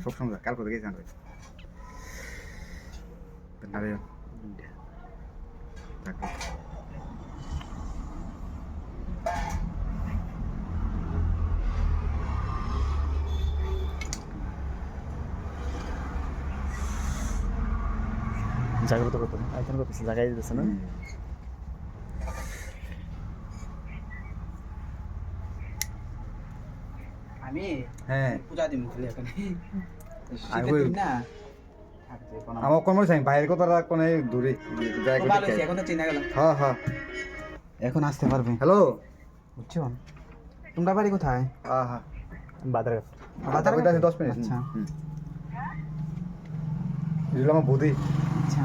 সবসময় কাল করে গেছি আনবে নারে তাকে জাগ্রত করতে আইকন করতেছে জায়গায় দিতেছে না আমি হ্যাঁ পূজা দিন খালি এখানে আমি শীতের ওই দিন না আমার কোন মনে চাই বাইরের কথা কোনে দূরে জায়গা ভালো হয়েছে এখন তো চিনা গেল হ্যাঁ হ্যাঁ এখন আসতে পারবে হ্যালো বুঝছো তোমরা বাড়ি কোথায় হ্যাঁ হ্যাঁ বাজার বাজার ওইটা আছে 10 মিনিট আচ্ছা আমার বুদ্ধি আচ্ছা